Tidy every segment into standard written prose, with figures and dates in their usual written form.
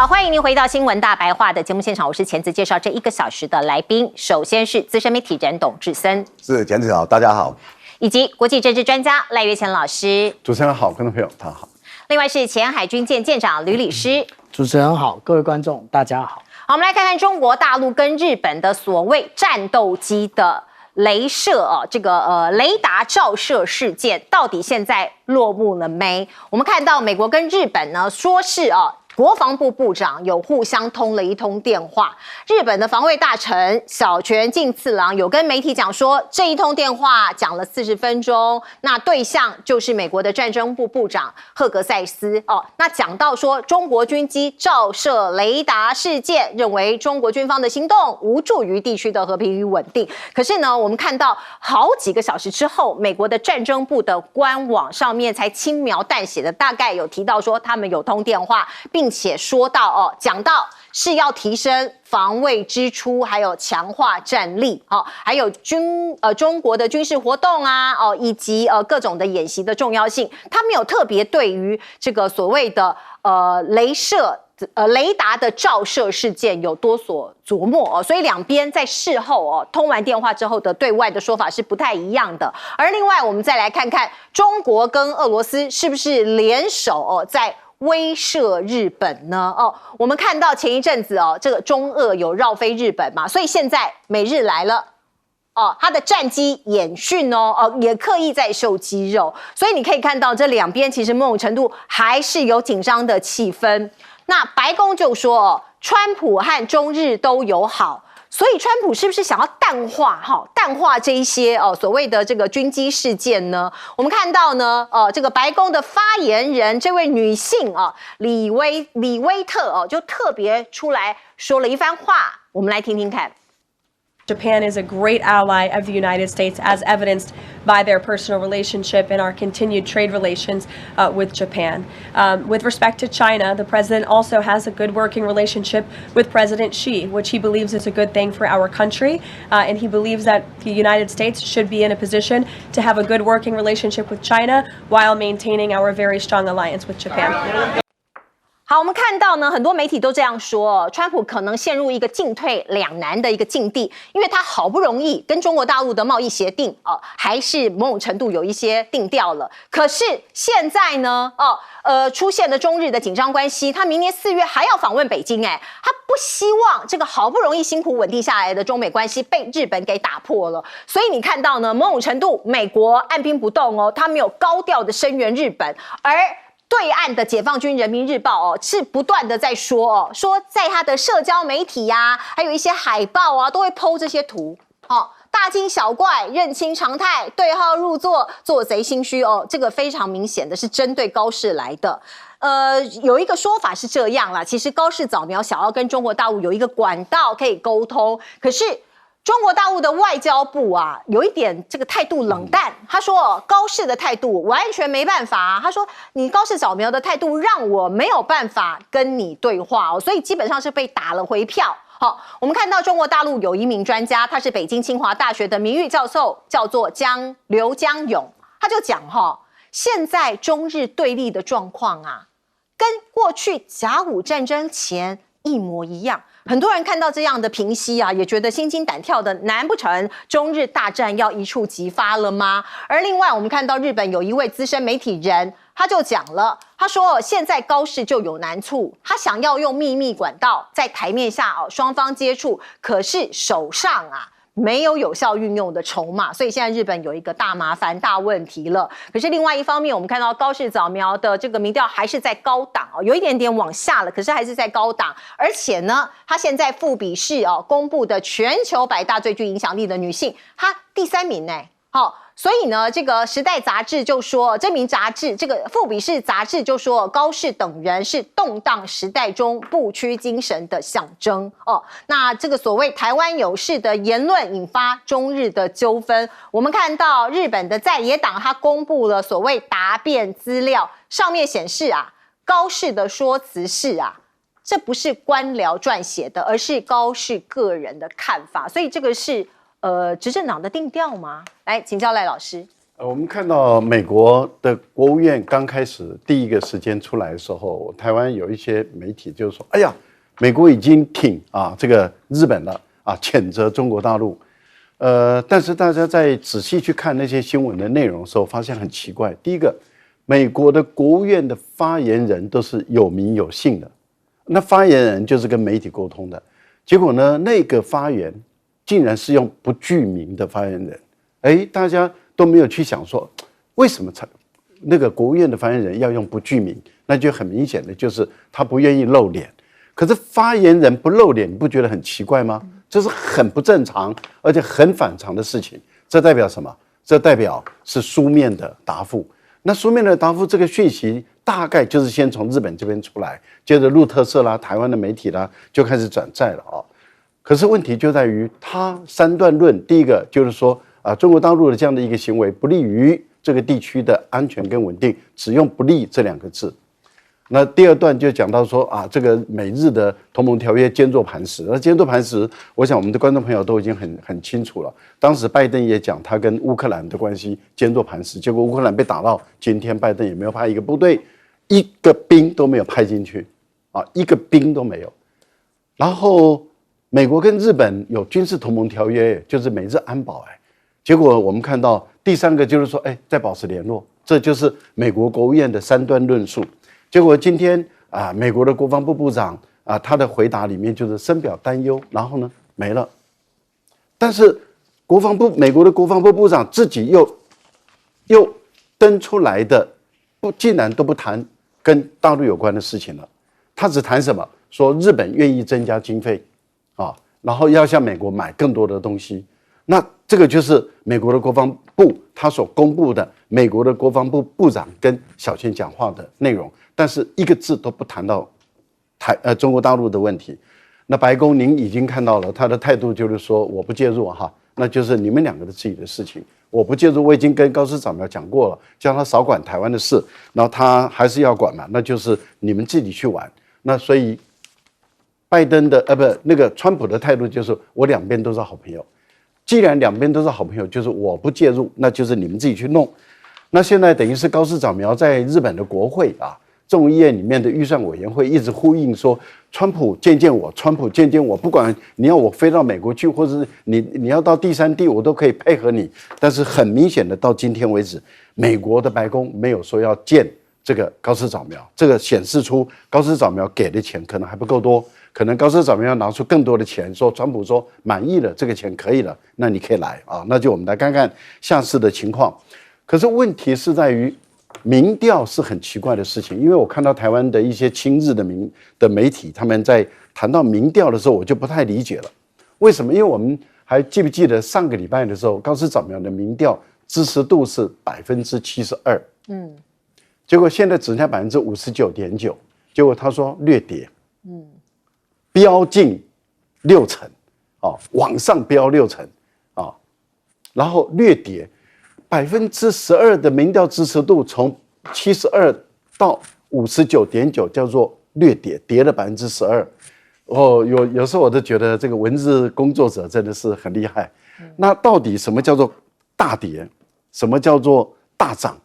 好，欢迎您回到新闻大白话的节目现场，我是钳子，介绍这1个小时的来宾。首先是资深媒体人董志森，是钳子好，大家好，以及国际政治专家赖岳乾老师。主持人好，观众朋友大家好。另外是前海军舰舰长吕礼诗。主持人好，各位观众大家好。好，我们来看看中国大陆跟日本的所谓战斗机的雷射雷达照射事件，到底现在落幕了没？我们看到美国跟日本呢，说是国防部部长有互相通了一通电话，日本的防卫大臣小泉进次郎有跟媒体讲说，这一通电话讲了40分钟，那对象就是美国的战争部部长赫格塞斯那讲到说中国军机照射雷达事件，认为中国军方的行动无助于地区的和平与稳定。可是呢，我们看到好几个小时之后，美国的战争部的官网上面才轻描淡写的大概有提到说他们有通电话，并且说到讲到是要提升防卫支出，还有强化战力还有中国的军事活动啊以及各种的演习的重要性。他没有特别对于这个所谓的雷达的照射事件有多所琢磨所以两边在事后通完电话之后的对外的说法是不太一样的。而另外我们再来看看中国跟俄罗斯是不是联手在威慑日本呢？我们看到前一阵子这个中俄有绕飞日本嘛，所以现在美日来了他的战机演训也刻意在秀肌肉，所以你可以看到这两边其实某种程度还是有紧张的气氛。那白宫就说川普和中日都友好，所以川普是不是想要淡化这一些所谓的这个军机事件呢？我们看到呢这个白宫的发言人这位女性李威特就特别出来说了一番话，我们来听听看。Japan is a great ally of the United States, as evidenced by their personal relationship and our continued trade relations with Japan. With respect to China, the president also has a good working relationship with President Xi, which he believes is a good thing for our country. And he believes that the United States should be in a position to have a good working relationship with China while maintaining our very strong alliance with Japan. 好，我们看到呢，很多媒体都这样说，川普可能陷入一个进退两难的一个境地，因为他好不容易跟中国大陆的贸易协定还是某种程度有一些定调了，可是现在呢出现了中日的紧张关系，他明年4月还要访问北京他不希望这个好不容易辛苦稳定下来的中美关系被日本给打破了，所以你看到呢，某种程度美国按兵不动他没有高调的声援日本，而对岸的解放军人民日报是不断的在说在他的社交媒体还有一些海报都会 po 这些图大惊小怪，认清常态，对号入座，做贼心虚这个非常明显的是针对高市来的。有一个说法是这样啦，其实高市早苗想要跟中国大陆有一个管道可以沟通，可是中国大陆的外交部有一点这个态度冷淡，他说高市的态度完全没办法他说你高市早苗的态度让我没有办法跟你对话所以基本上是被打了回票。我们看到中国大陆有一名专家，他是北京清华大学的名誉教授，叫做刘江勇，他就讲现在中日对立的状况跟过去甲午战争前一模一样。很多人看到这样的平息也觉得心惊胆跳的，难不成中日大战要一触即发了吗？而另外我们看到日本有一位资深媒体人，他就讲了，他说现在高市就有难处，他想要用秘密管道在台面下双方接触，可是手上没有效运用的筹码，所以现在日本有一个大麻烦大问题了。可是另外一方面，我们看到高市早苗的这个民调还是在高档有一点点往下了，可是还是在高档。而且呢，他现在富比士公布的全球100大最具影响力的女性，她第3名所以呢，这个时代杂志就说，这个富比士杂志就说，高市等人是动荡时代中不屈精神的象征那这个所谓台湾有事的言论引发中日的纠纷。我们看到日本的在野党他公布了所谓答辩资料，上面显示高市的说辞是这不是官僚撰写的，而是高市个人的看法，所以这个是执政党的定调吗？来请教赖老师。我们看到美国的国务院刚开始第一个时间出来的时候，台湾有一些媒体就说：“哎呀，美国已经挺这个日本了谴责中国大陆。”但是大家在仔细去看那些新闻的内容的时候，发现很奇怪。第一个，美国的国务院的发言人都是有名有姓的，那发言人就是跟媒体沟通的。结果呢，那个发言竟然是用不具名的发言人，大家都没有去想说，为什么那个国务院的发言人要用不具名？那就很明显的就是他不愿意露脸。可是发言人不露脸，你不觉得很奇怪吗？这是很不正常，而且很反常的事情。这代表什么？这代表是书面的答复。那书面的答复这个讯息大概就是先从日本这边出来，接着路透社啦、台湾的媒体啦就开始转载了可是问题就在于他三段论，第一个就是说中国大陆的这样的一个行为不利于这个地区的安全跟稳定，只用不利这2个字。那第二段就讲到说这个美日的同盟条约坚若磐石。那坚若磐石，我想我们的观众朋友都已经很清楚了。当时拜登也讲他跟乌克兰的关系坚若磐石，结果乌克兰被打到今天，拜登也没有派一个部队，一个兵都没有派进去一个兵都没有。然后美国跟日本有军事同盟条约，就是美日安保结果我们看到第3个就是说再保持联络，这就是美国国务院的3段论述。结果今天美国的国防部部长他的回答里面就是深表担忧，然后呢没了。但是美国的国防部部长自己又登出来的，竟然都不谈跟大陆有关的事情了。他只谈什么？说日本愿意增加经费然后要向美国买更多的东西。那这个就是美国的国防部他所公布的美国的国防部部长跟小泉讲话的内容，但是一个字都不谈到中国大陆的问题。那白宫您已经看到了，他的态度就是说我不介入那就是你们2个的自己的事情，我不介入。我已经跟高市早苗讲过了，叫他少管台湾的事，然后他还是要管嘛，那就是你们自己去玩。那所以拜登的那个川普的态度就是我2边都是好朋友。既然2边都是好朋友，就是我不介入，那就是你们自己去弄。那现在等于是高市早苗在日本的国会众议院里面的预算委员会一直呼应说，川普见见我，川普见见我，不管你要我飞到美国去，或者是你要到第3地，我都可以配合你。但是很明显的，到今天为止，美国的白宫没有说要见这个高市早苗，这个显示出高市早苗给的钱可能还不够多。可能高市早苗要拿出更多的钱，说川普说满意了，这个钱可以了，那你可以来那就我们来看看下次的情况。可是问题是在于民调是很奇怪的事情，因为我看到台湾的一些亲日的媒体，他们在谈到民调的时候，我就不太理解了。为什么？因为我们还记不记得上个礼拜的时候，高市早苗的民调支持度是72%，结果现在只剩下59.9%，结果他说略跌，飙近60%，往上飙60%，然后略跌12%的民调支持度，从72到59.9，叫做略跌，跌了12%。有时候我都觉得这个文字工作者真的是很厉害。那到底什么叫做大跌？什么叫做大涨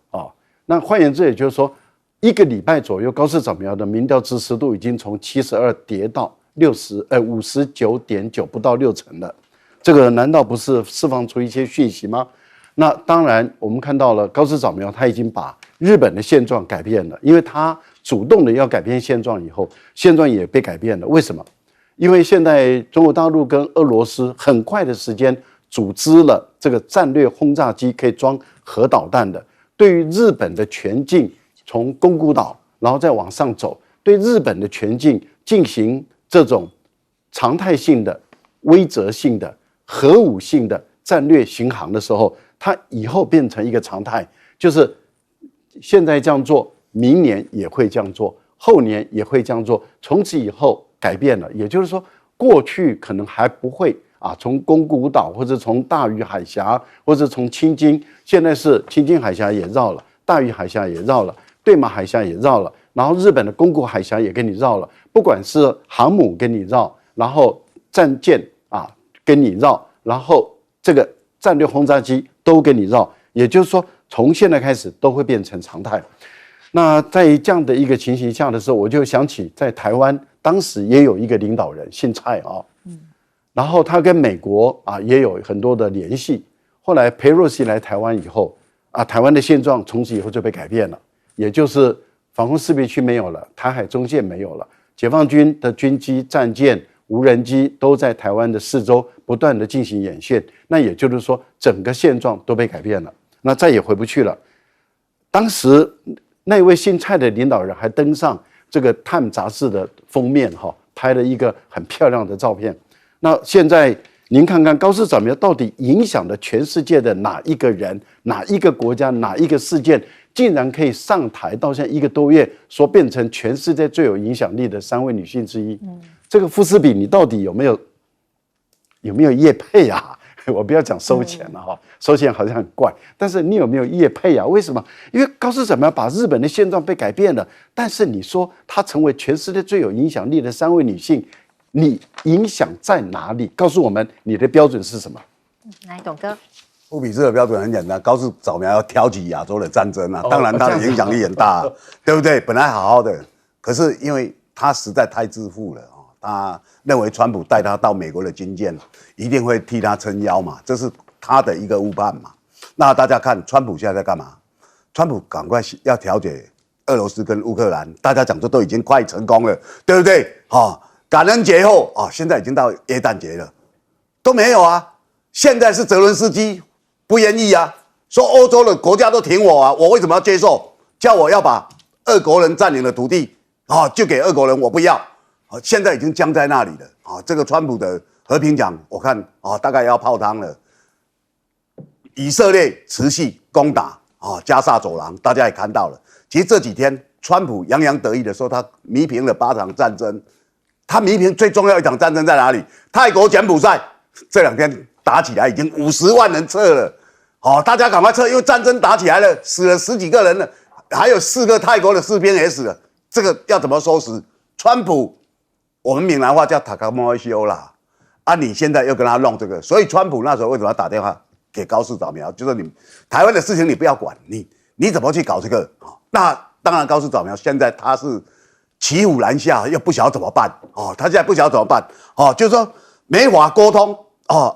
那换言之，也就是说，1个礼拜左右，高市早苗的民调支持度已经从72跌到59.9，不到60%了。这个难道不是释放出一些讯息吗？那当然，我们看到了高市早苗他已经把日本的现状改变了，因为他主动的要改变现状以后，现状也被改变了。为什么？因为现在中国大陆跟俄罗斯很快的时间组织了这个战略轰炸机，可以装核导弹的，对于日本的全境，从宫古岛然后再往上走，对日本的全境进行这种常态性的、威慑性的、核武性的战略巡航的时候，它以后变成一个常态，就是现在这样做，明年也会这样做，后年也会这样做，从此以后改变了。也就是说，过去可能还不会从宫古岛或者从大隅海峡或者从青津，现在是青津海峡也绕了，大隅海峡也绕了，对马海峡也绕了，然后日本的宫古海峡也跟你绕了，不管是航母跟你绕，然后战舰跟你绕，然后这个战略轰炸机都跟你绕。也就是说，从现在开始都会变成常态。那在这样的一个情形下的时候，我就想起在台湾当时也有一个领导人姓蔡啊，然后他跟美国啊也有很多的联系。后来裴洛西来台湾以后啊，台湾的现状从此以后就被改变了，也就是防空识别区没有了，台海中线没有了，解放军的军机、战舰、无人机都在台湾的四周不断的进行演训，那也就是说整个现状都被改变了，那再也回不去了。当时那位姓蔡的领导人还登上这个《Time》杂志的封面拍了一个很漂亮的照片。那现在您看看高市早苗到底影响了全世界的哪一个人、哪一个国家、哪一个事件，竟然可以上台到现在1个多月，说变成全世界最有影响力的3位女性之一。这个富士比你到底有没有业配啊？我不要讲收钱了收钱好像很怪，但是你有没有业配啊？为什么？因为高市早苗把日本的现状被改变了，但是你说她成为全世界最有影响力的3位女性，你影响在哪里？告诉我们你的标准是什么？来，董哥。富比士的标准很简单，高市早苗要挑起亚洲的战争啊，当然他的影响力很大，对不对？本来好好的，可是因为他实在太自负了他认为川普带他到美国的军舰一定会替他撑腰嘛，这是他的一个误判嘛。那大家看川普现在在干嘛？川普赶快要调解俄罗斯跟乌克兰，大家讲说都已经快成功了，对不对？感恩节后现在已经到耶诞节了，都没有啊。现在是泽伦斯基不愿意啊，说欧洲的国家都挺我啊，我为什么要接受？叫我要把俄国人占领的土地就给俄国人，我不要。现在已经僵在那里了这个川普的和平奖，我看大概要泡汤了。以色列持续攻打加萨走廊，大家也看到了。其实这几天川普洋洋得意的说，他弥平了8场战争。他弥平最重要一场战争在哪里？泰国柬埔寨这2天打起来，已经50万人撤了。大家赶快撤，因为战争打起来了，死了10几个人了，还有4个泰国的士兵也死了。这个要怎么收拾？川普，我们闽南话叫塔卡莫伊修啦。你现在又跟他弄这个，所以川普那时候为什么要打电话给高市早苗？就说你台湾的事情你不要管，你怎么去搞这个？那当然，高市早苗现在他是骑虎难下，又不晓得怎么办他现在不晓得怎么办就是说没法沟通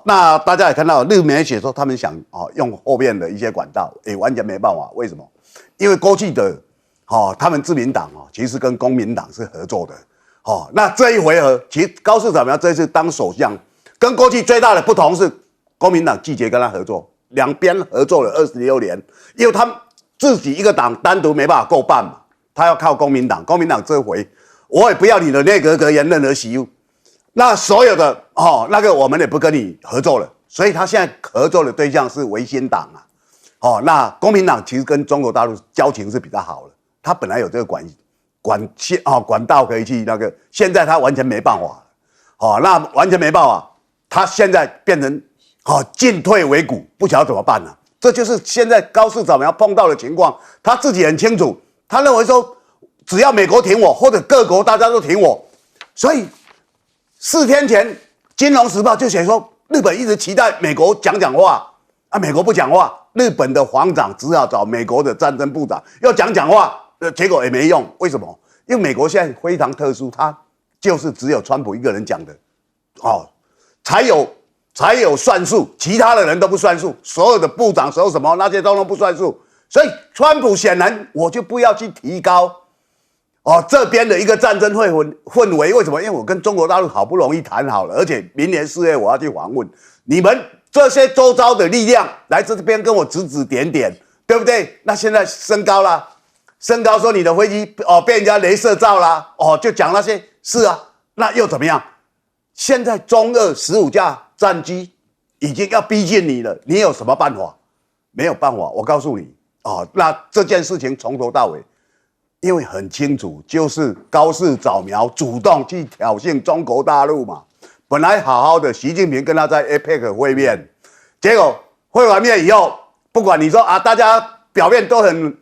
那大家也看到日媒写说他们想用后面的一些管道，也完全没办法。为什么？因为过去的他们自民党其实跟公民党是合作的那这一回合，其实高市早苗这次当首相，跟过去最大的不同是，公民党拒绝跟他合作，两边合作了26年，因为他们自己一个党单独没办法够办嘛，他要靠公民党。公民党这回，我也不要你的内阁阁员任何席，那所有的那个我们也不跟你合作了，所以他现在合作的对象是维新党那公民党其实跟中国大陆交情是比较好的，他本来有这个管道可以去那个，现在他完全没办法那完全没办法，他现在变成进退维谷，不晓得怎么办了。这就是现在高市早苗碰到的情况，他自己很清楚，他认为说只要美国挺我，或者各国大家都挺我，所以4天前《金融时报》就写说，日本一直期待美国讲话美国不讲话，日本的防长只好找美国的战争部长要讲话，结果也没用。为什么？因为美国现在非常特殊，他就是只有川普一个人讲的才有算数，其他的人都不算数，所有的部长、所有什么那些都不算数，所以川普显然我就不要去提高这边的一个战争氛围。为什么？因为我跟中国大陆好不容易谈好了，而且明年4月我要去访问，你们这些周遭的力量来这边跟我指指点点，对不对？那现在升高了，升高说你的飞机被人家雷射照啦就讲那些是那又怎么样？现在中俄15架战机已经要逼近你了，你有什么办法？没有办法。我告诉你那这件事情从头到尾，因为很清楚，就是高市早苗主动去挑衅中国大陆嘛。本来好好的，习近平跟他在 APEC 会面，结果会完面以后，不管你说大家表面都很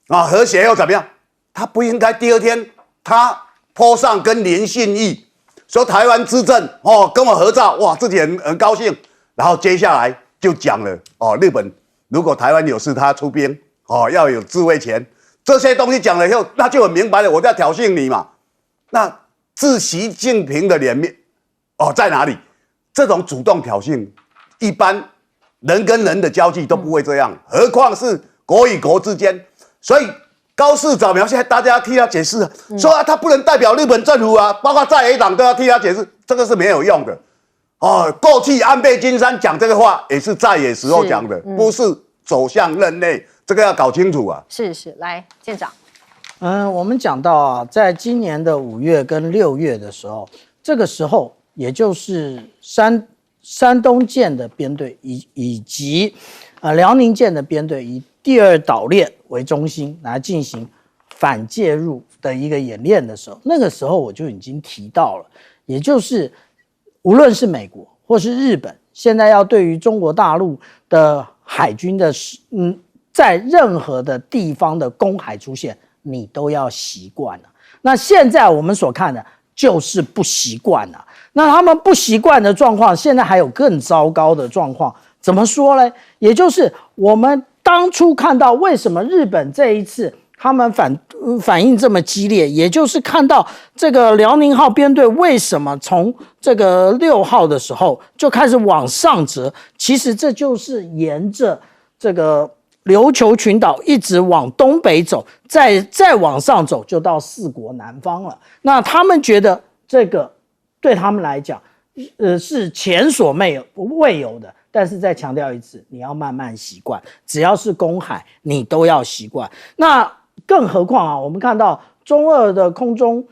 和谐又怎么样，他不应该第2天他po上跟林信义说台湾之政跟我合照，哇，自己很高兴，然后接下来就讲了日本如果台湾有事，他出兵，要有自卫权，这些东西讲了以后，那就很明白了，我在挑衅你嘛。那自习近平的脸面，在哪里？这种主动挑衅，一般人跟人的交际都不会这样，何况是国与国之间。所以高市早苗现在大家要替他解释，说他不能代表日本政府啊，包括在野党都要替他解释，这个是没有用的。过去安倍晋三讲这个话也是在野时候讲的，不是走向任内，这个要搞清楚啊。是，来舰长。我们讲到啊，在今年的5月跟6月的时候，这个时候也就是山东舰的编队以及辽宁舰的编队以第2岛链为中心来进行反介入的一个演练的时候，那个时候我就已经提到了，也就是无论是美国或是日本，现在要对于中国大陆的海军的在任何的地方的公海出现，你都要习惯了。那现在我们所看的就是不习惯了。那他们不习惯的状况，现在还有更糟糕的状况。怎么说呢？也就是我们当初看到为什么日本这一次他们反应这么激烈，也就是看到这个辽宁号编队为什么从这个6号的时候就开始往上折，其实这就是沿着这个琉球群岛一直往东北走，再往上走就到4国南方了。那他们觉得这个对他们来讲，是前所未有的。但是再强调一次，你要慢慢习惯，只要是公海，你都要习惯。那更何况啊，我们看到中俄的空中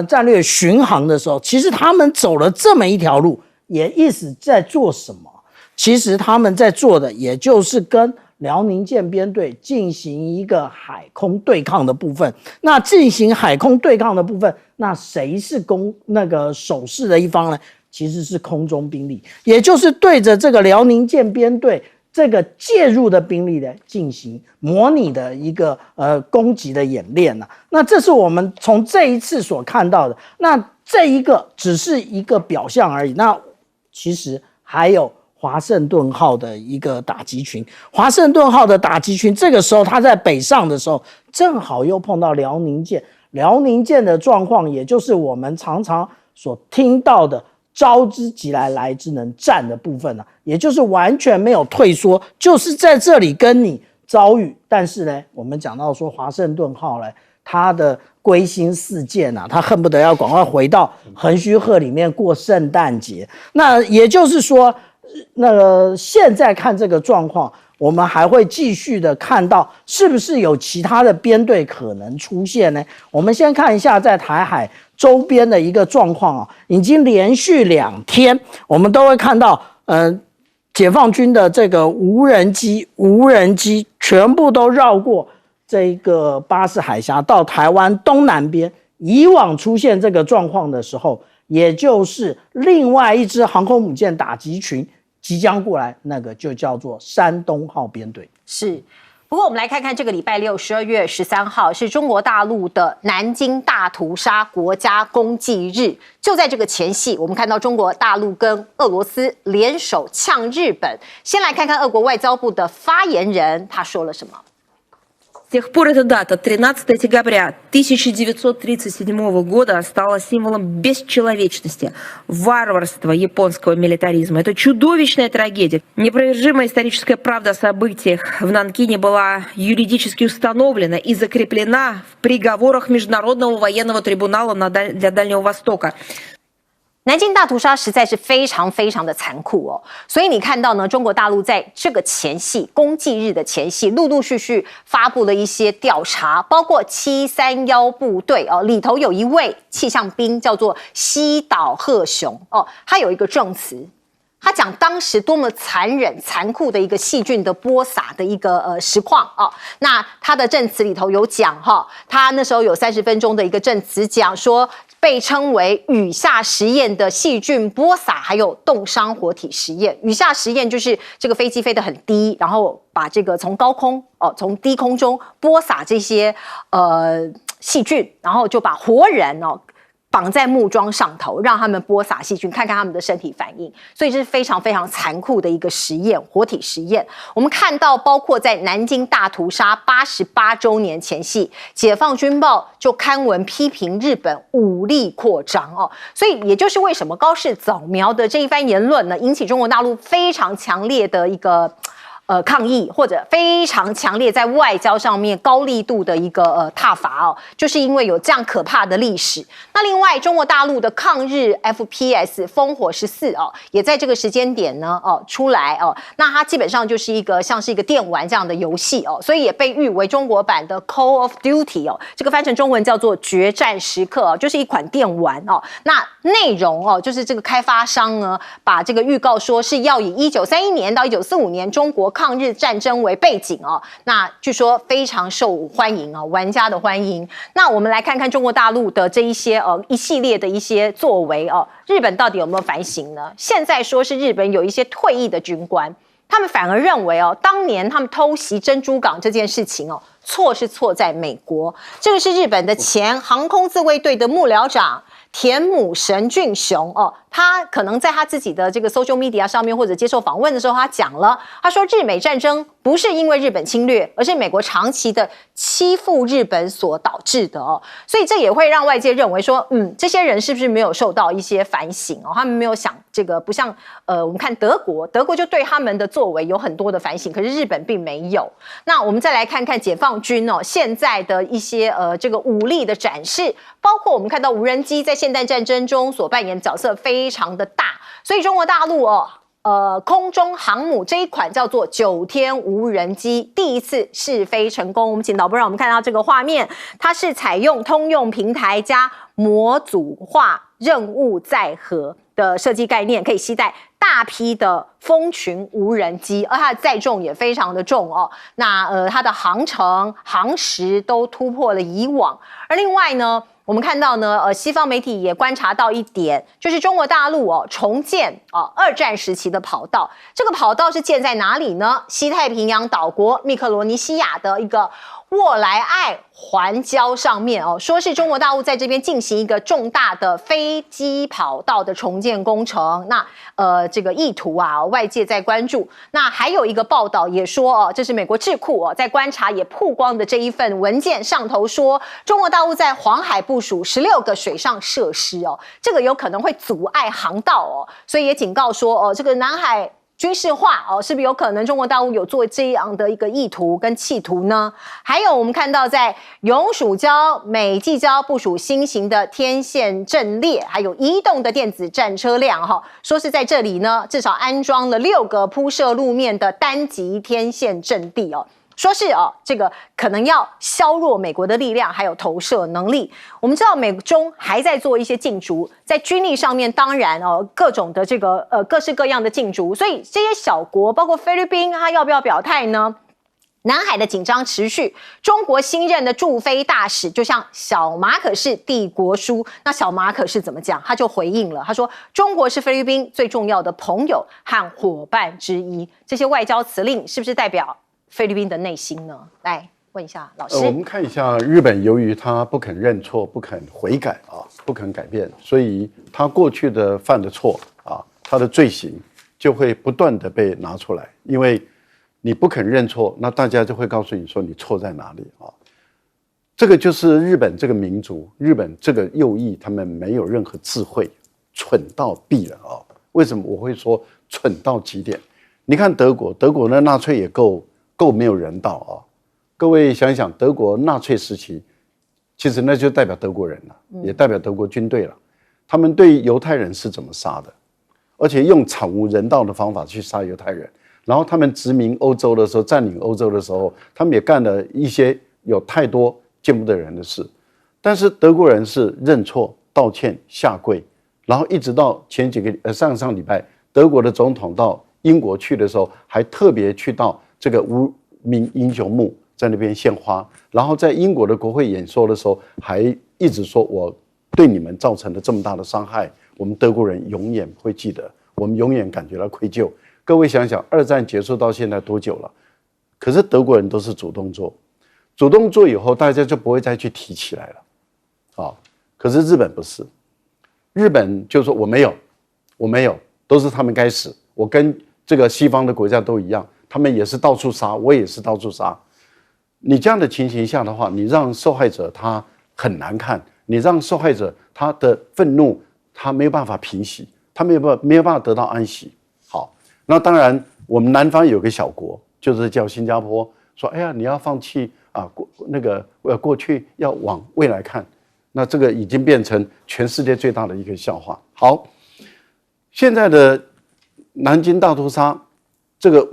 战略巡航的时候，其实他们走了这么一条路，也意思在做什么？其实他们在做的，也就是跟辽宁舰编队进行一个海空对抗的部分。那进行海空对抗的部分，那谁是守势的一方呢？其实是空中兵力，也就是对着这个辽宁舰编队这个介入的兵力呢进行模拟的一个攻击的演练啊。那这是我们从这一次所看到的。那这一个只是一个表象而已。那其实还有华盛顿号的一个打击群，华盛顿号的打击群，这个时候他在北上的时候，正好又碰到辽宁舰。辽宁舰的状况，也就是我们常常所听到的招之即来，来之能战的部分也就是完全没有退缩，就是在这里跟你遭遇。但是呢，我们讲到说华盛顿号呢，它的归心似箭它恨不得要赶快回到横须贺里面过圣诞节。那也就是说，现在看这个状况，我们还会继续的看到是不是有其他的编队可能出现呢？我们先看一下在台海周边的一个状况已经连续2天，我们都会看到解放军的这个无人机全部都绕过这个巴士海峡到台湾东南边。以往出现这个状况的时候，也就是另外一支航空母舰打击群即将过来，那个就叫做山东号编队。是。不过我们来看看这个礼拜6 12月13号是中国大陆的南京大屠杀国家公祭日。就在这个前夕，我们看到中国大陆跟俄罗斯联手呛日本。先来看看俄国外交部的发言人他说了什么。С тех пор эта дата, 13 декабря 1937 года, стала символом бесчеловечности, варварства японского милитаризма. Это чудовищная трагедия. Непровержимая историческая правда о событиях в Нанкине была юридически установлена и закреплена в приговорах Международного военного трибунала для Дальнего Востока. 南京大屠杀实在是非常非常的残酷所以你看到呢，中国大陆在这个前夕，公祭日的前夕，陆陆续续发布了一些调查，包括731部队里头有一位气象兵叫做西岛鹤雄他有一个证词，他讲当时多么残忍残酷的一个细菌的播撒的一个实况那他的证词里头有讲他那时候有30分钟的一个证词，讲说被称为雨下实验的细菌播撒，还有冻伤活体实验。雨下实验就是这个飞机飞得很低，然后把这个从高空从低空中播撒这些细菌，然后就把活人绑在木桩上头，让他们播撒细菌，看看他们的身体反应。所以这是非常非常残酷的一个实验，活体实验。我们看到，包括在南京大屠杀88周年前夕，解放军报就刊文批评日本武力扩张哦。所以也就是为什么高市早苗的这一番言论呢，引起中国大陆非常强烈的一个抗议，或者非常强烈在外交上面高力度的一个挞伐哦，就是因为有这样可怕的历史。那另外，中国大陆的抗日 FPS 烽火14哦，也在这个时间点呢出来哦。那它基本上就是一个像是一个电玩这样的游戏哦，所以也被誉为中国版的 Call of Duty 哦，这个翻成中文叫做决战时刻哦，就是一款电玩哦。那内容哦，就是这个开发商呢把这个预告说是要以1931年到1945年中国抗日战争为背景哦，那据说非常受欢迎哦，玩家的欢迎。那我们来看看中国大陆的这一些一系列的一些作为哦，日本到底有没有反省呢？现在说是日本有一些退役的军官，他们反而认为哦，当年他们偷袭珍珠港这件事情哦，错是错在美国。这个是日本的前航空自卫队的幕僚长田母神俊雄哦，他可能在他自己的这个 social media 上面或者接受访问的时候，他讲了，他说日美战争不是因为日本侵略，而是美国长期的欺负日本所导致的哦，所以这也会让外界认为说，这些人是不是没有受到一些反省哦？他们没有想这个，不像我们看德国就对他们的作为有很多的反省，可是日本并没有。那我们再来看看解放军哦，现在的一些这个武力的展示，包括我们看到无人机在现代战争中所扮演的角色非常的大，所以中国大陆空中航母这一款叫做9天无人机第一次试飞成功。我们请导播让我们看到这个画面，它是采用通用平台加模组化任务载荷的设计概念，可以携带大批的蜂群无人机，而它的载重也非常的重哦。那它的航程航时都突破了以往。而另外呢，我们看到呢，西方媒体也观察到一点，就是中国大陆重建二战时期的跑道。这个跑道是建在哪里呢？西太平洋岛国密克罗尼西亚的一个沃莱艾环礁上面说是中国大陆在这边进行一个重大的飞机跑道的重建工程。那这个意图外界在关注。那还有一个报道也说这是美国智库在观察也曝光的这一份文件上头说，中国大陆在黄海部署16个水上设施这个有可能会阻碍航道所以也警告说这个南海军事化是不是有可能中国大陆有做这样的一个意图跟企图呢？还有我们看到在永暑礁、美济礁部署新型的天线阵列，还有移动的电子战车辆说是在这里呢至少安装了6个铺设路面的单极天线阵地说是这个可能要削弱美国的力量，还有投射能力。我们知道美中还在做一些竞逐，在军力上面当然各种的这个各式各样的竞逐，所以这些小国包括菲律宾，它要不要表态呢？南海的紧张持续，中国新任的驻菲大使就像小马可仕递国书，那小马可仕怎么讲？他就回应了，他说中国是菲律宾最重要的朋友和伙伴之一。这些外交辞令是不是代表菲律宾的内心呢？来问一下老师。我们看一下日本，由于他不肯认错、不肯悔改不肯改变，所以他过去的犯的错他的罪行就会不断的被拿出来，因为你不肯认错，那大家就会告诉你说你错在哪里这个就是日本这个民族，日本这个右翼，他们没有任何智慧，蠢到毙了为什么我会说蠢到极点？你看德国的纳粹也够没有人道各位想想，德国纳粹时期，其实那就代表德国人了，也代表德国军队了。他们对犹太人是怎么杀的？而且用惨无人道的方法去杀犹太人。然后他们殖民欧洲的时候，占领欧洲的时候，他们也干了一些有太多见不得人的事。但是德国人是认错、道歉、下跪，然后一直到前几个上礼拜，德国的总统到英国去的时候，还特别去到这个无名英雄墓，在那边献花，然后在英国的国会演说的时候，还一直说我对你们造成了这么大的伤害，我们德国人永远会记得，我们永远感觉到愧疚。各位想想，二战结束到现在多久了？可是德国人都是主动做以后，大家就不会再去提起来了可是日本不是，日本就说我没有，都是他们该死，我跟这个西方的国家都一样，他们也是到处杀，我也是到处杀。你这样的情形下的话，你让受害者他很难看，你让受害者他的愤怒他没有办法平息，他没有办法得到安息。好，那当然我们南方有个小国，就是叫新加坡，说哎呀你要放弃啊过去要往未来看，那这个已经变成全世界最大的一个笑话。好，现在的南京大屠杀，这个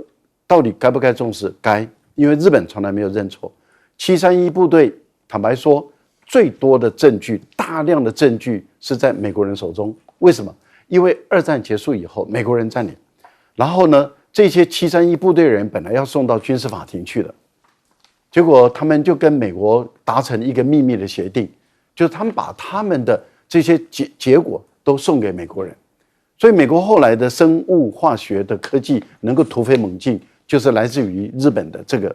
到底该不该重视？该，因为日本从来没有认错。731部队，坦白说，最多的证据，大量的证据是在美国人手中。为什么？因为二战结束以后，美国人占领，然后呢，这些731部队人本来要送到军事法庭去的，结果他们就跟美国达成一个秘密的协定，就是他们把他们的这些结果都送给美国人。所以美国后来的生物化学的科技能够突飞猛进，就是来自于日本的这个，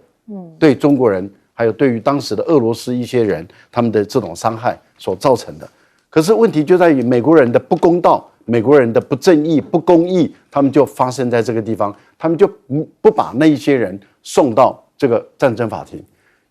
对中国人还有对于当时的俄罗斯一些人他们的这种伤害所造成的。可是问题就在于美国人的不公道，美国人的不正义、不公义，他们就发生在这个地方，他们就不把那一些人送到这个战争法庭。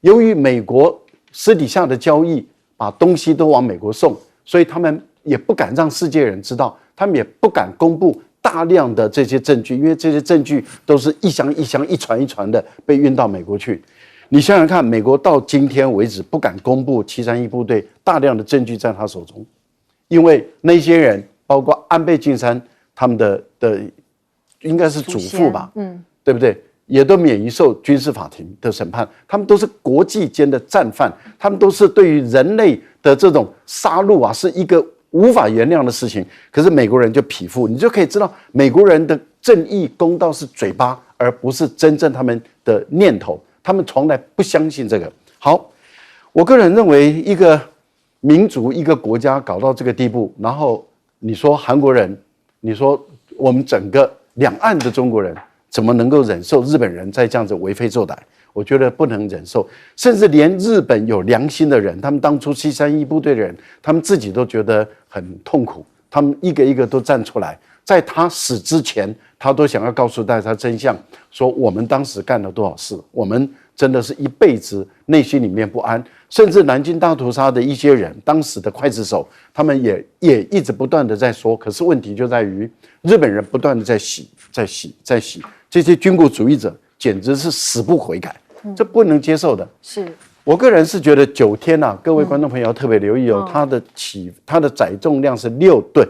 由于美国私底下的交易，把东西都往美国送，所以他们也不敢让世界人知道。他们也不敢公布大量的这些证据，因为这些证据都是一箱一箱、一船一船的被运到美国去。你想想看，美国到今天为止不敢公布731部队大量的证据在他手中，因为那些人，包括安倍晋三他们的应该是祖父吧，对不对？也都免于受军事法庭的审判，他们都是国际间的战犯，他们都是对于人类的这种杀戮啊，是一个无法原谅的事情。可是美国人就匹夫，你就可以知道美国人的正义公道是嘴巴，而不是真正他们的念头，他们从来不相信这个。好，我个人认为一个民族一个国家搞到这个地步，然后你说韩国人，你说我们整个两岸的中国人怎么能够忍受日本人再这样子为非作歹？我觉得不能忍受，甚至连日本有良心的人，他们当初731部队的人，他们自己都觉得很痛苦，他们一个一个都站出来，在他死之前，他都想要告诉大家真相，说我们当时干了多少事，我们真的是一辈子内心里面不安。甚至南京大屠杀的一些人，当时的刽子手，他们也一直不断的在说，可是问题就在于日本人不断的在洗，这些军国主义者简直是死不悔改，这不能接受的。是我个人是觉得9天啊，各位观众朋友要特别留意哦，它的载重量是6吨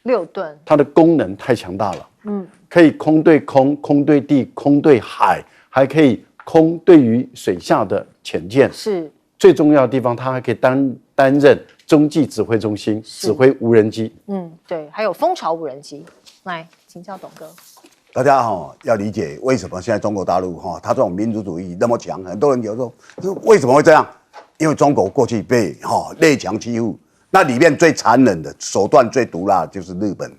，6吨，它的功能太强大了，可以空对空、空对地、空对海，还可以空对于水下的潜舰，是最重要的地方，它还可以担任中继指挥中心，指挥无人机。对，还有蜂巢无人机。来，请教董哥。大家要理解为什么现在中国大陆它这种民族主义那么强，很多人有时候为什么会这样？因为中国过去被列强欺负，那里面最残忍的手段最毒辣的就是日本。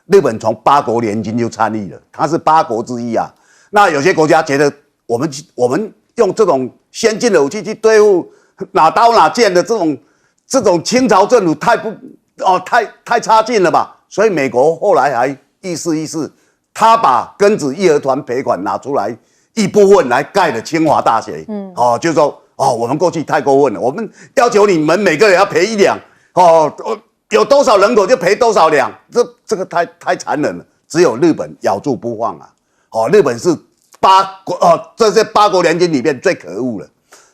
日本从8国联军就参与了，它是8国之一啊。那有些国家觉得我们用这种先进的武器去对付哪刀哪剑的这种清朝政府太差劲了吧？所以美国后来还意思，他把庚子义和团赔款拿出来一部分来盖了清华大学，就是说我们过去太过分了，我们要求你们每个人要赔1两，有多少人口就赔多少两，这个太残忍了。只有日本咬住不放啊，日本是这些8国联军里面最可恶了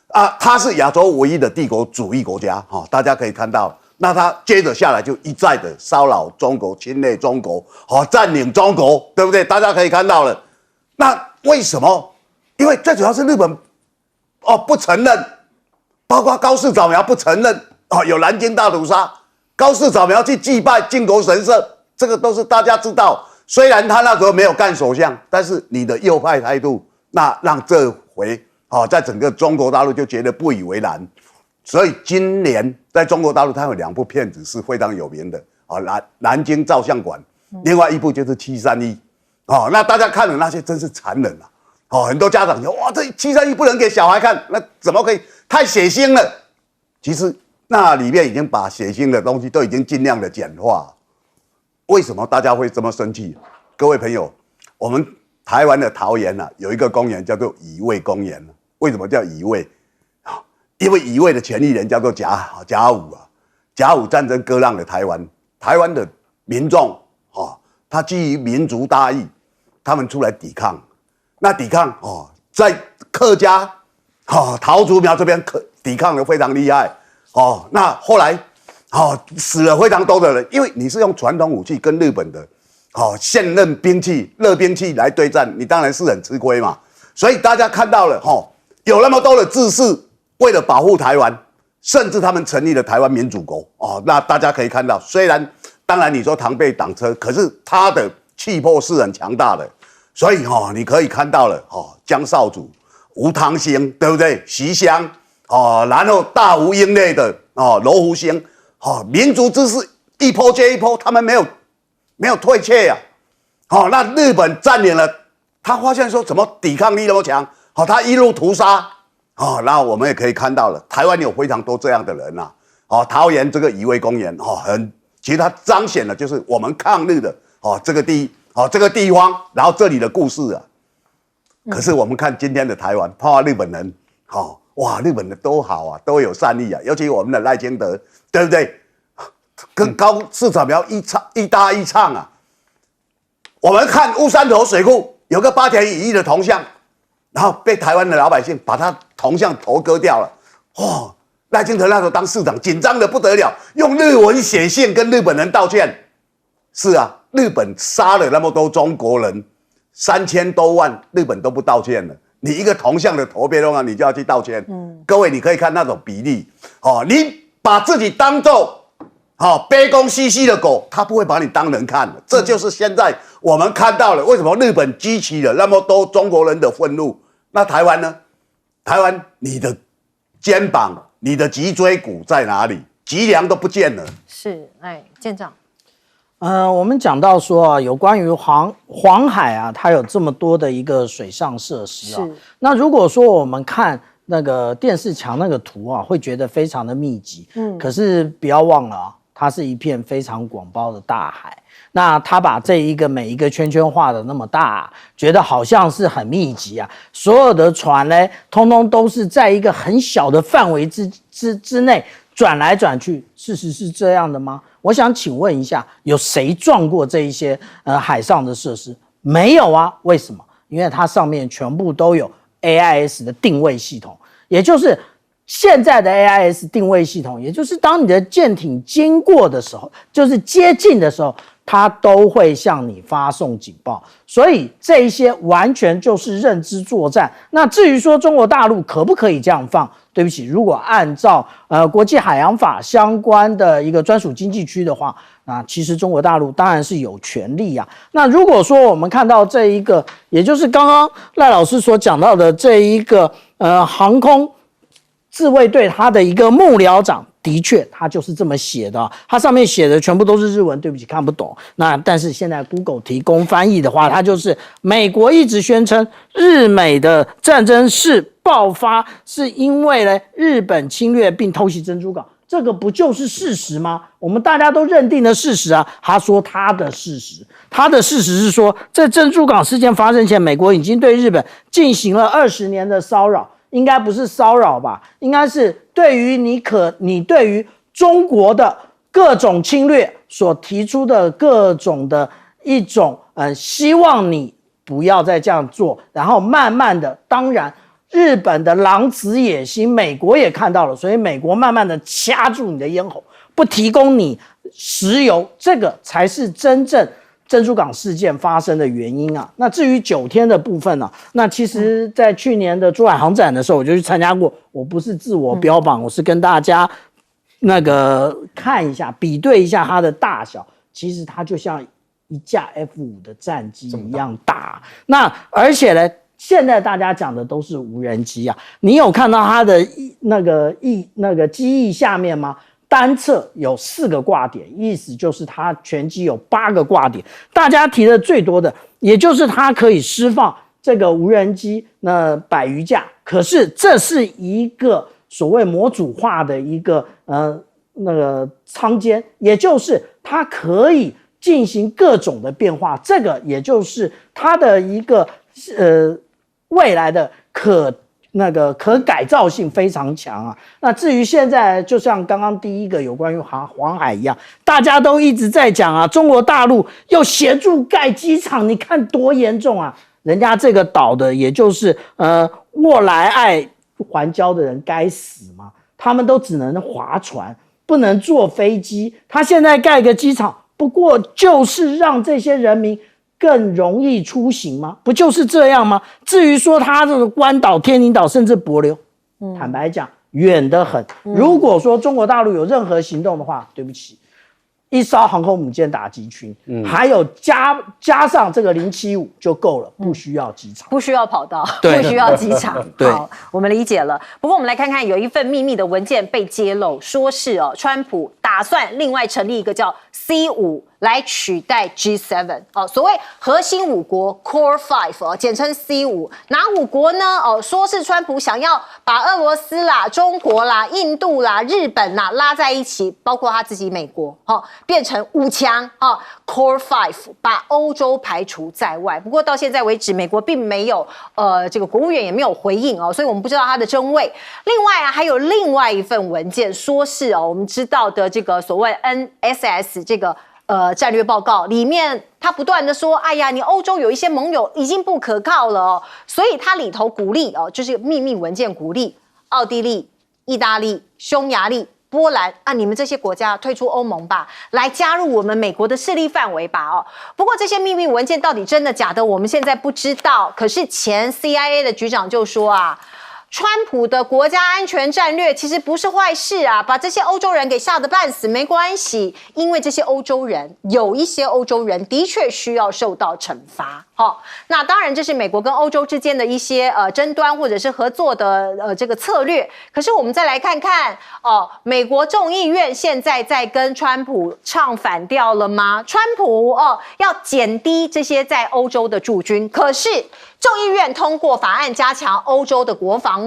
啊，它是亚洲唯一的帝国主义国家，大家可以看到。那他接着下来就一再的骚扰中国、侵略中国、占领中国，对不对？大家可以看到了。那为什么？因为最主要是日本不承认，包括高市早苗不承认有南京大屠杀，高市早苗去祭拜靖国神社，这个都是大家知道。虽然他那时候没有干首相，但是你的右派态度，那让这回在整个中国大陆就觉得不以为然。所以今年在中国大陆，它有2部片子是非常有名的南京照相馆，另外一部就是731那大家看了那些真是残忍啊很多家长说哇，这731不能给小孩看，那怎么可以？太血腥了。其实那里面已经把血腥的东西都已经尽量的简化，为什么大家会这么生气？各位朋友，我们台湾的桃园啊，有一个公园叫做乙未公园。为什么叫乙未？因为乙未的权利人叫做甲午啊，甲午战争割让了台湾，台湾的民众他基于民族大义，他们出来抵抗。那抵抗在客家桃竹苗这边抵抗的非常厉害那后来死了非常多的人，因为你是用传统武器跟日本的现任兵器、热兵器来对战，你当然是很吃亏嘛。所以大家看到了有那么多的志士为了保护台湾，甚至他们成立了台湾民主国那大家可以看到，虽然当然你说螳臂挡车，可是他的气魄是很强大的。所以你可以看到了江少祖、吴汤兴，对不对？徐湘然后大吴英类的罗福兴民族志士一波接一波，他们没有退却呀那日本占领了，他发现说怎么抵抗力那么强他一路屠杀那我们也可以看到了，台湾有非常多这样的人呐桃园这个乙未公园其实它彰显了就是我们抗日的这个地方，然后这里的故事啊。可是我们看今天的台湾，包括日本人哇，日本人都好啊，都有善意啊，尤其我们的赖清德，对不对？跟高市长苗一搭一唱啊。我们看乌山头水库有个8田一亿的铜像，然后被台湾的老百姓把他铜像头割掉了。赖清德那时候当市长，紧张的不得了，用日文写信跟日本人道歉。是啊，日本杀了那么多中国人，3000多万，日本都不道歉了。你一个铜像的头被弄了，你就要去道歉。各位你可以看那种比例你把自己当作卑躬屈膝的狗，他不会把你当人看的。这就是现在我们看到了为什么日本激起了那么多中国人的愤怒。那台湾呢？台湾你的肩膀、你的脊椎骨在哪里？脊梁都不见了。是，舰长。我们讲到说有关于黄海啊，它有这么多的一个水上设施啊。那如果说我们看那个电视墙那个图啊，会觉得非常的密集。可是不要忘了它是一片非常广袤的大海。那他把每一个圈圈画的那么大，觉得好像是很密集啊。所有的船呢，通通都是在一个很小的范围之内转来转去。事实是这样的吗？我想请问一下，有谁撞过这一些海上的设施？没有啊。为什么？因为它上面全部都有 AIS 的定位系统，也就是现在的 AIS 定位系统，也就是当你的舰艇经过的时候，就是接近的时候，它都会向你发送警报。所以这一些完全就是认知作战。那至于说中国大陆可不可以这样放？对不起，如果按照国际海洋法相关的一个专属经济区的话，那其实中国大陆当然是有权利啊。那如果说我们看到这一个，也就是刚刚赖老师所讲到的这一个航空自卫队他的一个幕僚长，的确他就是这么写的，他上面写的全部都是日文，对不起看不懂。那但是现在 Google 提供翻译的话，它就是美国一直宣称日美的战争是爆发是因为呢日本侵略并偷袭珍珠港，这个不就是事实吗？我们大家都认定的事实啊。他说他的事实是说，在珍珠港事件发生前，美国已经对日本进行了20年的骚扰。应该不是骚扰吧，应该是对于你对于中国的各种侵略所提出的各种的一种希望你不要再这样做，然后慢慢的，当然日本的狼子野心美国也看到了，所以美国慢慢的掐住你的咽喉，不提供你石油，这个才是真正珍珠港事件发生的原因啊。那至于9天的部分呢，那其实在去年的珠海航展的时候，我就去参加过。我不是自我标榜，我是跟大家那个看一下，比对一下它的大小。其实它就像一架 F5的战机一样大。那而且呢，现在大家讲的都是无人机啊。你有看到它的那个机翼下面吗？单侧有4个挂点，意思就是它全机有8个挂点。大家提的最多的，也就是它可以释放这个无人机那100余架。可是这是一个所谓模组化的一个那个舱间，也就是它可以进行各种的变化，这个也就是它的一个未来的可改造性非常强啊。那至于现在，就像刚刚第一个有关于黄海一样，大家都一直在讲啊，中国大陆又协助盖机场，你看多严重啊！人家这个岛的，也就是沃莱爱环礁的人该死吗？他们都只能划船，不能坐飞机。他现在盖个机场，不过就是让这些人民更容易出行吗？不就是这样吗？至于说他这个关岛、天宁岛甚至帛琉，坦白讲远得很。如果说中国大陆有任何行动的话，对不起，一艘航空母舰打击群，还有加上这个075就够了，不需要机场，不需要跑道，对不需要机场。对好，我们理解了。不过我们来看看，有一份秘密的文件被揭露，说是川普打算另外成立一个叫 C5。来取代 G7 所谓核心5国 Core 5简称 C5， 哪5国呢？说是川普想要把俄罗斯啦、中国啦、印度啦、日本啦拉在一起，包括他自己美国变成5强Core 5，把欧洲排除在外。不过到现在为止，美国并没有这个国务院也没有回应所以我们不知道他的真伪。另外还有另外一份文件，说是我们知道的这个所谓 NSS 这个。战略报告里面，他不断的说，哎呀，你欧洲有一些盟友已经不可靠了所以他里头鼓励就是秘密文件鼓励奥地利、意大利、匈牙利、波兰你们这些国家退出欧盟吧，来加入我们美国的势力范围吧不过这些秘密文件到底真的假的，我们现在不知道。可是前 CIA 的局长就说川普的国家安全战略其实不是坏事把这些欧洲人给吓得半死没关系，因为这些欧洲人有一些欧洲人的确需要受到惩罚那当然这是美国跟欧洲之间的一些争端或者是合作的这个策略。可是我们再来看看美国众议院现在在跟川普唱反调了吗？川普要减低这些在欧洲的驻军，可是众议院通过法案加强欧洲的国防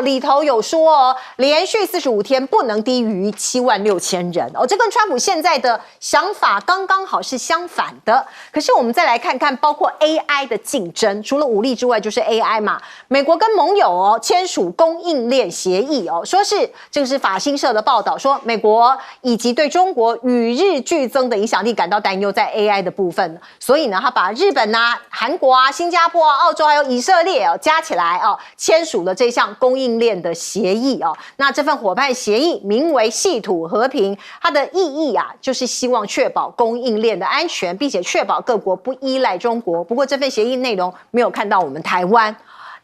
里头有说连续45天不能低于76000人这跟川普现在的想法刚刚好是相反的。可是我们再来看看，包括 AI 的竞争，除了武力之外就是 AI 嘛。美国跟盟友签署供应链协议说是这个是法新社的报道，说美国以及对中国与日俱增的影响力感到担忧，在 AI 的部分，所以呢，他把日本韩国新加坡澳洲还有以色列加起来签署了这项供应链的协议那这份伙伴协议名为矽土和平，它的意义就是希望确保供应链的安全，并且确保各国不依赖中国。不过这份协议内容没有看到我们台湾。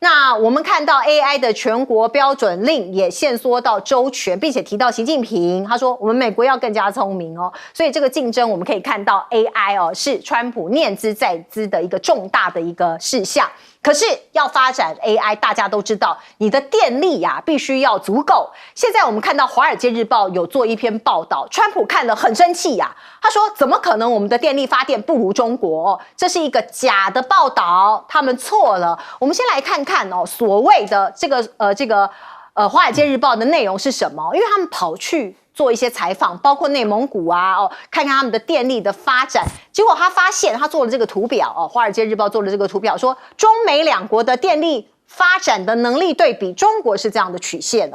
那我们看到 AI 的全国标准令也限缩到周全，并且提到习近平，他说我们美国要更加聪明所以这个竞争我们可以看到 AI 是川普念兹在兹的一个重大的一个事项。可是要发展 AI， 大家都知道你的电力必须要足够。现在我们看到《华尔街日报》有做一篇报道，川普看了很生气他说怎么可能我们的电力发电不如中国这是一个假的报道，他们错了。我们先来看看所谓的这个《华尔街日报》的内容是什么，因为他们跑去做一些采访，包括内蒙古看看他们的电力的发展。结果他发现，他做了这个图表《华尔街日报》做了这个图表，说中美两国的电力发展的能力对比，中国是这样的曲线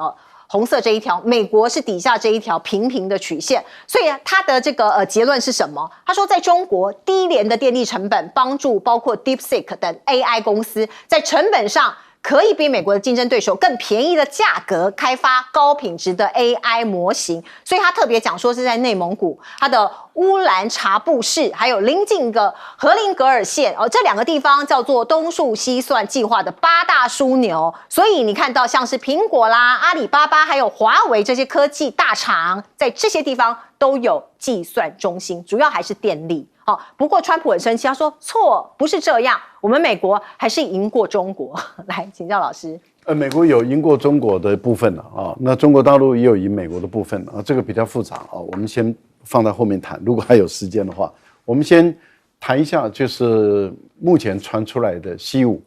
红色这一条，美国是底下这一条平平的曲线。所以他的这个结论是什么？他说，在中国低廉的电力成本帮助包括 DeepSeek 等 AI 公司在成本上可以比美国的竞争对手更便宜的价格开发高品质的 AI 模型。所以他特别讲说是在内蒙古，他的乌兰察布市还有邻近的和林格尔县这两个地方叫做东数西算计划的8大枢纽。所以你看到像是苹果啦、阿里巴巴还有华为这些科技大厂，在这些地方都有计算中心，主要还是电力。不过川普很生气，他说错，不是这样，我们美国还是赢过中国。来请教老师。美国有赢过中国的部分那中国大陆也有赢美国的部分这个比较复杂我们先放在后面谈，如果还有时间的话，我们先谈一下，就是目前传出来的C5，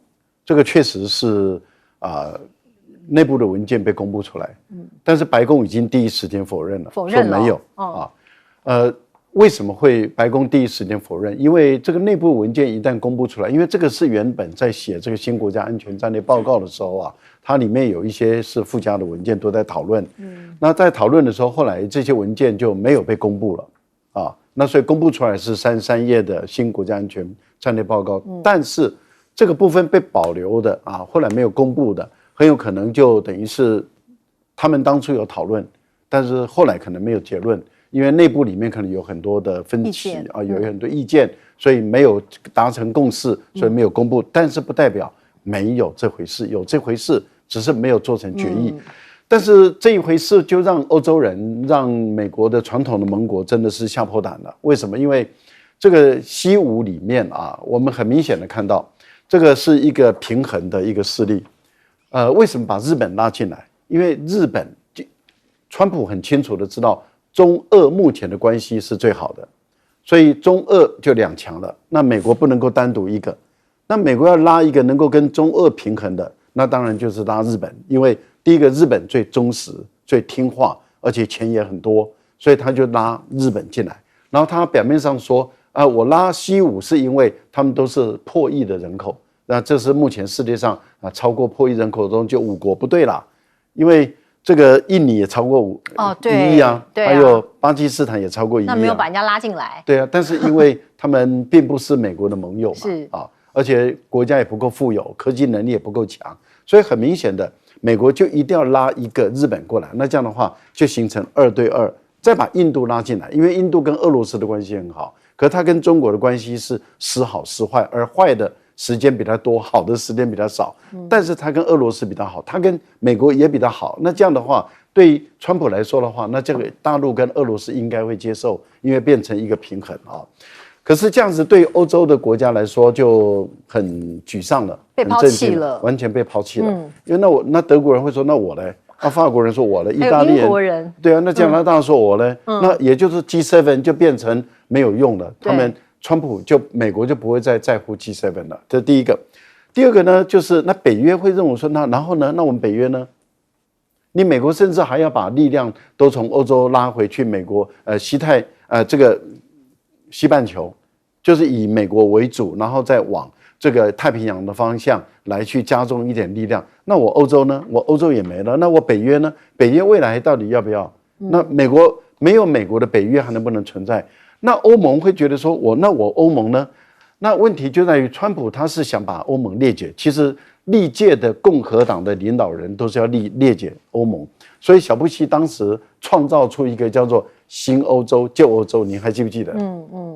这个确实是内部的文件被公布出来，但是白宫已经第一时间否认了，说没有为什么会白宫第一时间否认？因为这个内部文件一旦公布出来，因为这个是原本在写这个新国家安全战略报告的时候啊，它里面有一些是附加的文件都在讨论。那在讨论的时候，后来这些文件就没有被公布了啊。那所以公布出来是33页的新国家安全战略报告，但是这个部分被保留的啊，后来没有公布的，很有可能就等于是他们当初有讨论，但是后来可能没有结论。因为内部里面可能有很多的分歧啊，有很多意见，所以没有达成共识，所以没有公布。但是不代表没有这回事，有这回事，只是没有做成决议。但是这一回事就让欧洲人、让美国的传统的盟国真的是吓破胆了。为什么？因为这个西五里面啊，我们很明显的看到，这个是一个平衡的一个势力。为什么把日本拉进来？因为日本，川普很清楚的知道。中俄目前的关系是最好的，所以中俄就2强了。那美国不能够单独一个，那美国要拉一个能够跟中俄平衡的，那当然就是拉日本。因为第一个日本最忠实、最听话，而且钱也很多，所以他就拉日本进来。然后他表面上说我拉西五是因为他们都是破亿的人口，那这是目前世界上超过破亿人口中就5国，不对啦，因为。这个印尼也超过1亿啊，还有巴基斯坦也超过1亿、啊，那没有把人家拉进来。对啊，但是因为他们并不是美国的盟友嘛，是啊，而且国家也不够富有，科技能力也不够强，所以很明显的，美国就一定要拉一个日本过来，那这样的话就形成2对2，再把印度拉进来，因为印度跟俄罗斯的关系很好，可是它跟中国的关系是时好时坏，而坏的时间比它多，好的时间比它少。但是它跟俄罗斯比它好，它跟美国也比它好。那这样的话，对于川普来说的话，那这个大陆跟俄罗斯应该会接受，因为变成一个平衡啊。可是这样子对欧洲的国家来说就很沮丧了，被抛弃了，完全被抛弃了。因为那德国人会说那我嘞，法国人说我嘞，意大利人，英国人对啊，那加拿大说我嘞，那也就是 G7 就变成没有用了，他们。川普美国就不会再在乎 G7 了，这是第一个。第二个呢，就是那北约会认为说，然后呢，那我们北约呢？你美国甚至还要把力量都从欧洲拉回去美国，这个西半球，就是以美国为主，然后再往这个太平洋的方向来去加重一点力量。那我欧洲呢？我欧洲也没了。那我北约呢？北约未来到底要不要？那美国没有美国的北约还能不能存在？那欧盟会觉得说，我欧盟呢？那问题就在于，川普他是想把欧盟裂解。其实历届的共和党的领导人都是要裂解欧盟，所以小布希当时创造出一个叫做新欧洲、旧欧洲，你还记不记得？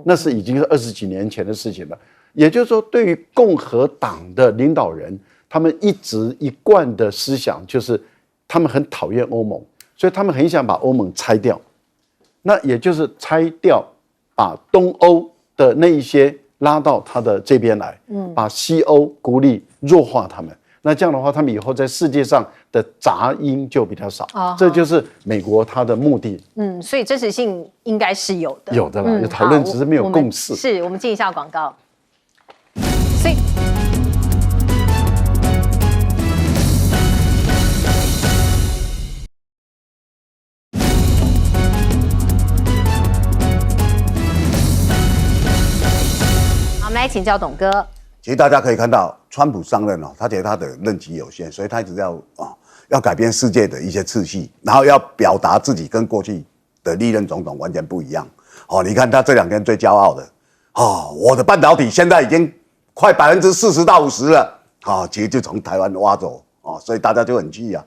那是已经是20几年前的事情了。也就是说，对于共和党的领导人，他们一贯的思想就是他们很讨厌欧盟，所以他们很想把欧盟拆掉。那也就是拆掉。把东欧的那一些拉到他的这边来，把西欧孤立弱化他们。那这样的话，他们以后在世界上的杂音就比较少。这就是美国他的目的。所以真实性应该是有的，有的啦，有讨论，只是没有共识。是我们进一下广告。所以。我们来请教董哥。其实大家可以看到，川普上任他觉得他的任期有限，所以他一直要改变世界的一些秩序，然后要表达自己跟过去的历任总统完全不一样。你看他这2天最骄傲的，我的半导体现在已经快40%到50%了，其实就从台湾挖走所以大家就很气啊。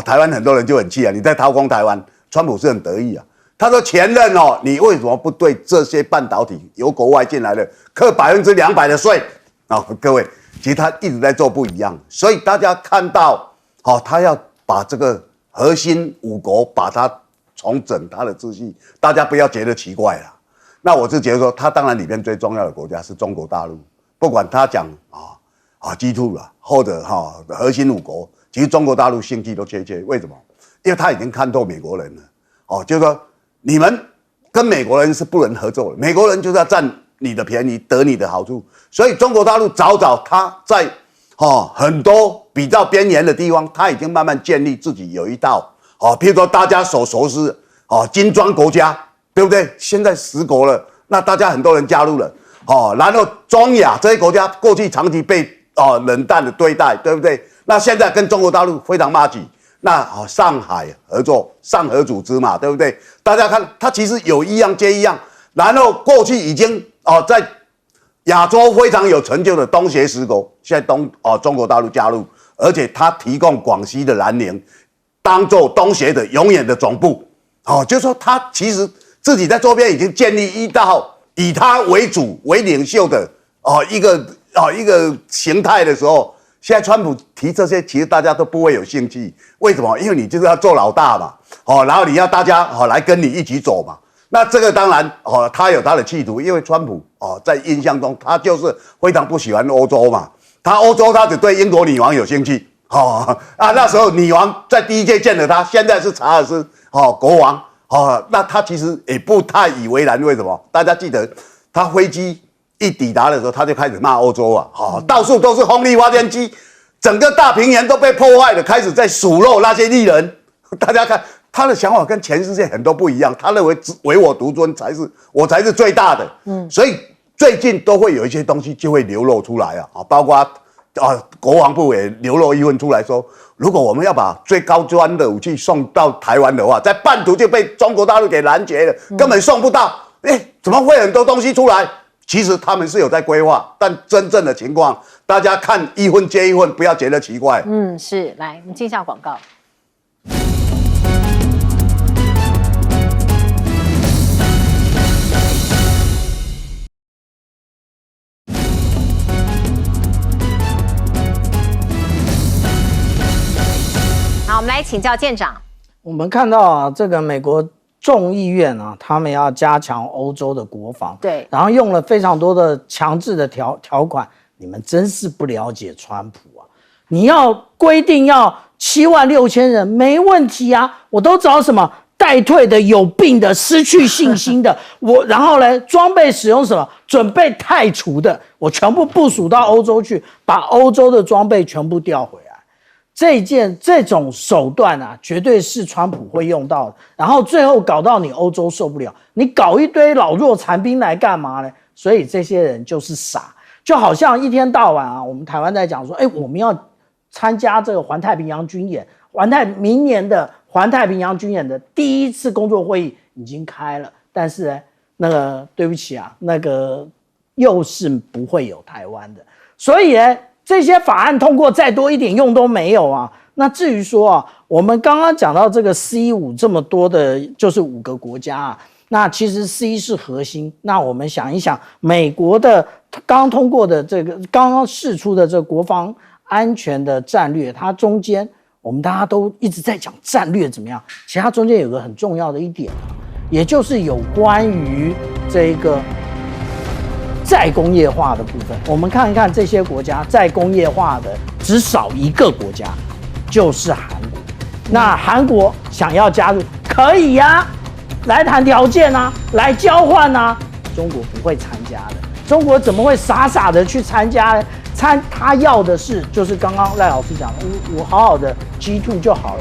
台湾很多人就很气啊，你在掏空台湾，川普是很得意啊。他说前任你为什么不对这些半导体由国外进来的课200%的税各位，其实他一直在做不一样，所以大家看到他要把这个核心5国把它重整它的秩序，大家不要觉得奇怪啦。那我是觉得说，他当然里面最重要的国家是中国大陆，不管他讲G2 啦，或者核心5国，其实中国大陆兴趣都缺。为什么？因为他已经看透美国人了就是说。你们跟美国人是不能合作的，美国人就是要占你的便宜，得你的好处。所以中国大陆早他在很多比较边缘的地方，他已经慢慢建立自己有一套譬如说大家所熟知金砖国家对不对？现在10国了，那大家很多人加入了，然后中亚这些国家过去长期被冷淡的对待，对不对？那现在跟中国大陆非常麻吉，那上海合作上合组织嘛，对不对？大家看，它其实有一样接一样，然后过去已经在亚洲非常有成就的东协10国，现在中国大陆加入，而且它提供广西的南宁当做东协的永远的总部，就是说它其实自己在周边已经建立一道以它为主为领袖的一个形态的时候，现在川普提这些，其实大家都不会有兴趣。为什么？因为你就是要做老大嘛，然后你要大家来跟你一起走嘛。那这个当然他有他的企图，因为川普在印象中他就是非常不喜欢欧洲嘛，欧洲他只对英国女王有兴趣，那时候女王在第一届见了他，现在是查尔斯国王，那他其实也不太以为然，为什么？大家记得他飞机一抵达的时候，他就开始骂欧洲啊，到处都是风力发电机，整个大平原都被破坏了，开始在数落那些艺人，大家看。他的想法跟全世界很多不一样，他认为唯我独尊才是最大的，所以最近都会有一些东西就会流露出来包括国防部也流露一份出来说，如果我们要把最高端的武器送到台湾的话，在半途就被中国大陆给拦截了，根本送不到，怎么会很多东西出来？其实他们是有在规划，但真正的情况，大家看一份接一份，不要觉得奇怪。是，来，我们进一下广告。好，我们来请教舰长。我们看到这个美国众议院他们要加强欧洲的国防，对，然后用了非常多的强制的条款。你们真是不了解川普啊！你要规定要76000人没问题啊，我都找什么待退的、有病的、失去信心的，然后呢，装备使用什么准备汰除的，我全部部署到欧洲去，把欧洲的装备全部调回来。这种手段绝对是川普会用到的，然后最后搞到你欧洲受不了，你搞一堆老弱残兵来干嘛呢？所以这些人就是傻，就好像一天到晚我们台湾在讲说，我们要参加这个环太平洋军演，明年的环太平洋军演的第一次工作会议已经开了，但是呢，对不起那个又是不会有台湾的，所以呢。这些法案通过再多一点用都没有啊！那至于说我们刚刚讲到这个 C5这么多的，就是5个国家那其实 C 是核心。那我们想一想，美国的刚通过的这个刚刚释出的这个国防安全的战略，它中间我们大家都一直在讲战略怎么样，其实它中间有个很重要的一点也就是有关于这个。再工业化的部分，我们看一看这些国家再工业化的只少一个国家，就是韩国。那韩国想要加入，可以来谈条件来交换中国不会参加的。中国怎么会傻傻的去参加呢？他要的是，就是刚刚赖老师讲的，我好好的 G2 就好了。